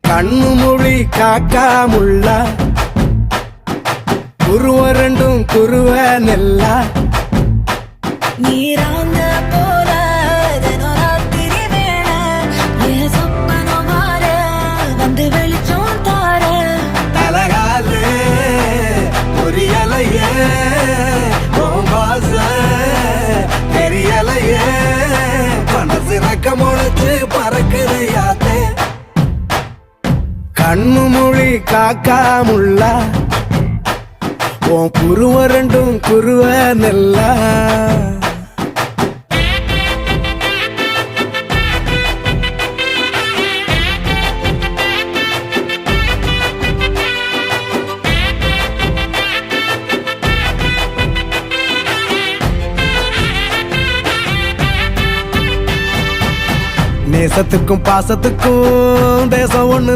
கண்ணு மொழி காக்காமுள்ள குருவ ரெண்டும் குருவ நெல்லா நீராங்க போல தினராத்திரி வேண என் சொப்பனம் மாற வந்து வெளிச்சம் தார தலகாலே பொரியலையே பாச தெரியலையே மனசு ரக்க முளைச்சு பறக்குதையாத்தே கண்ணு மொழி காக்காமுள்ள உன் குருவ ரெண்டும் குருவ நெல்லா நேசத்துக்கும் பாசத்துக்கும் தேசம் ஒண்ணு